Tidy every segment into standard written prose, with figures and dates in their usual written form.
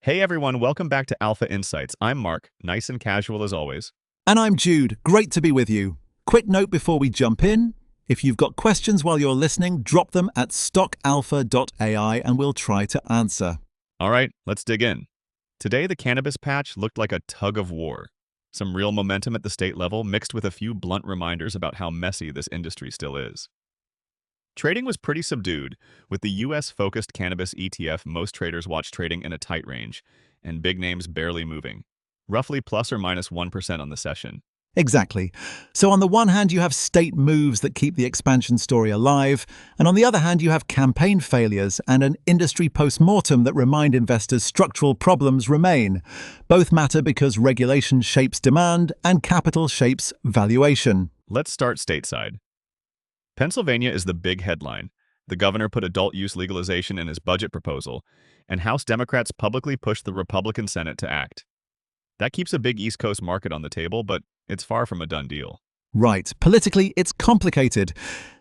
Hey everyone, welcome back to Alpha Insights. I'm Mark, nice and casual as always. And I'm Jude. Great to be with you. Quick note before we jump in. If you've got questions while you're listening, drop them at stockalpha.ai and we'll try to answer. All right, let's dig in. Today, the cannabis patch looked like a tug of war. Some real momentum at the state level mixed with a few blunt reminders about how messy this industry still is. Trading was pretty subdued, with the US-focused cannabis ETF most traders watch trading in a tight range, and big names barely moving, roughly plus or minus 1% on the session. Exactly. So on the one hand, you have state moves that keep the expansion story alive, and on the other hand, you have campaign failures and an industry post-mortem that remind investors structural problems remain. Both matter because regulation shapes demand and capital shapes valuation. Let's start stateside. Pennsylvania is the big headline. The governor put adult use legalization in his budget proposal, and House Democrats publicly pushed the Republican Senate to act. That keeps a big East Coast market on the table, but it's far from a done deal. Right. Politically, it's complicated.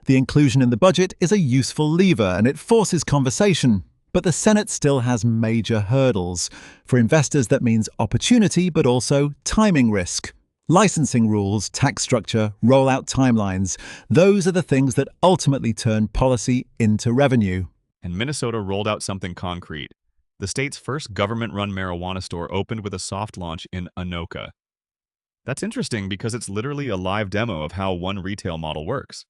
The inclusion in the budget is a useful lever, and it forces conversation. But the Senate still has major hurdles. For investors, that means opportunity, but also timing risk. Licensing rules, tax structure, rollout timelines, those are the things that ultimately turn policy into revenue. And Minnesota rolled out something concrete. The state's first government-run marijuana store opened with a soft launch in Anoka. That's interesting because it's literally a live demo of how one retail model works.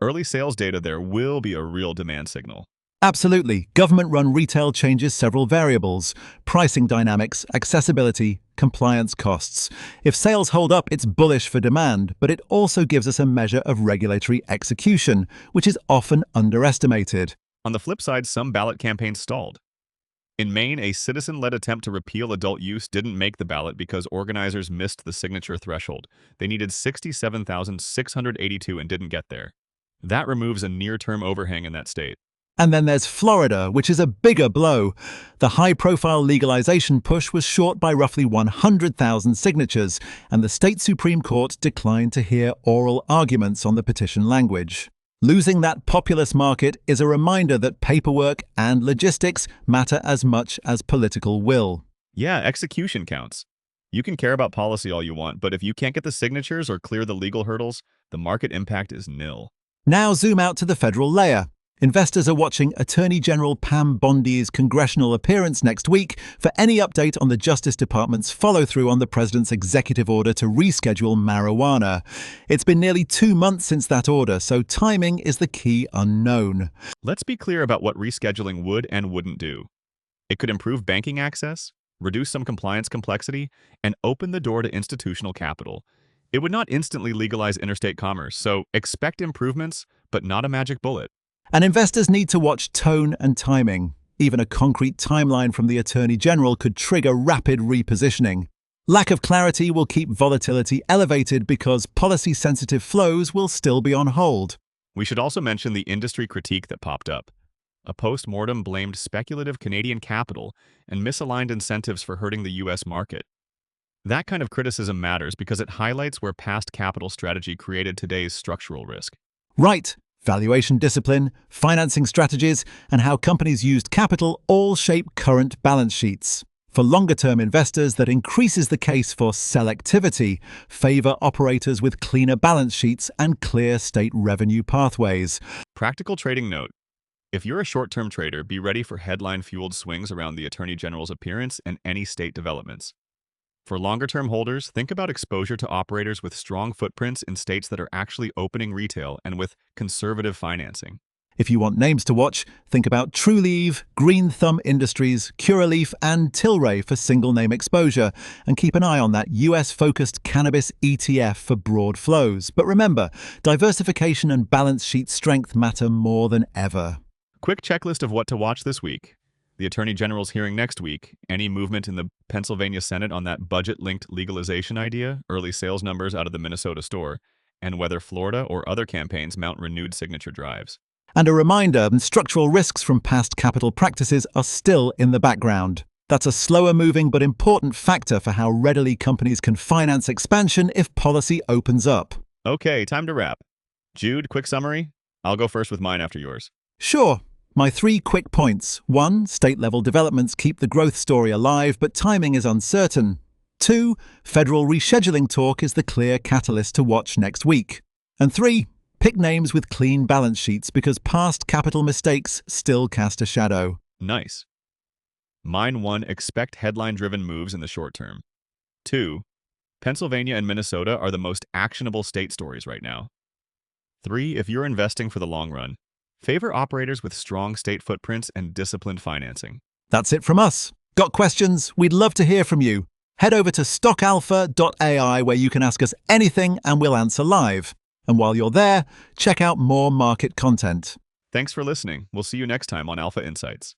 Early sales data there will be a real demand signal. Absolutely. Government-run retail changes several variables: pricing dynamics, accessibility, compliance costs. If sales hold up, it's bullish for demand, but it also gives us a measure of regulatory execution, which is often underestimated. On the flip side, some ballot campaigns stalled. In Maine, a citizen-led attempt to repeal adult use didn't make the ballot because organizers missed the signature threshold. They needed 67,682 and didn't get there. That removes a near-term overhang in that state. And then there's Florida, which is a bigger blow. The high-profile legalization push was short by roughly 100,000 signatures, and the state Supreme Court declined to hear oral arguments on the petition language. Losing that populous market is a reminder that paperwork and logistics matter as much as political will. Yeah, execution counts. You can care about policy all you want, but if you can't get the signatures or clear the legal hurdles, the market impact is nil. Now zoom out to the federal layer. Investors are watching Attorney General Pam Bondi's congressional appearance next week for any update on the Justice Department's follow-through on the president's executive order to reschedule marijuana. It's been nearly 2 months since that order, so timing is the key unknown. Let's be clear about what rescheduling would and wouldn't do. It could improve banking access, reduce some compliance complexity, and open the door to institutional capital. It would not instantly legalize interstate commerce, so expect improvements, but not a magic bullet. And investors need to watch tone and timing. Even a concrete timeline from the Attorney General could trigger rapid repositioning. Lack of clarity will keep volatility elevated because policy-sensitive flows will still be on hold. We should also mention the industry critique that popped up. A post-mortem blamed speculative Canadian capital and misaligned incentives for hurting the U.S. market. That kind of criticism matters because it highlights where past capital strategy created today's structural risk. Right. Valuation discipline, financing strategies, and how companies used capital all shape current balance sheets. For longer-term investors, that increases the case for selectivity, favor operators with cleaner balance sheets and clear state revenue pathways. Practical trading note. If you're a short-term trader, be ready for headline-fueled swings around the Attorney General's appearance and any state developments. For longer-term holders, think about exposure to operators with strong footprints in states that are actually opening retail and with conservative financing. If you want names to watch, think about Trulieve, Green Thumb Industries, Curaleaf, and Tilray for single-name exposure, and keep an eye on that US-focused cannabis ETF for broad flows. But remember, diversification and balance sheet strength matter more than ever. Quick checklist of what to watch this week. The Attorney General's hearing next week, any movement in the Pennsylvania Senate on that budget-linked legalization idea, early sales numbers out of the Minnesota store, and whether Florida or other campaigns mount renewed signature drives. And a reminder, structural risks from past capital practices are still in the background. That's a slower-moving but important factor for how readily companies can finance expansion if policy opens up. Okay, time to wrap. Jude, quick summary? I'll go first with mine after yours. Sure. My 3 quick points. 1. State-level developments keep the growth story alive, but timing is uncertain. 2. Federal rescheduling talk is the clear catalyst to watch next week. And 3. Pick names with clean balance sheets because past capital mistakes still cast a shadow. Nice. Mine 1, expect headline-driven moves in the short term. 2, Pennsylvania and Minnesota are the most actionable state stories right now. 3, if you're investing for the long run, favor operators with strong state footprints and disciplined financing. That's it from us. Got questions? We'd love to hear from you. Head over to stockalpha.ai where you can ask us anything and we'll answer live. And while you're there, check out more market content. Thanks for listening. We'll see you next time on Alpha Insights.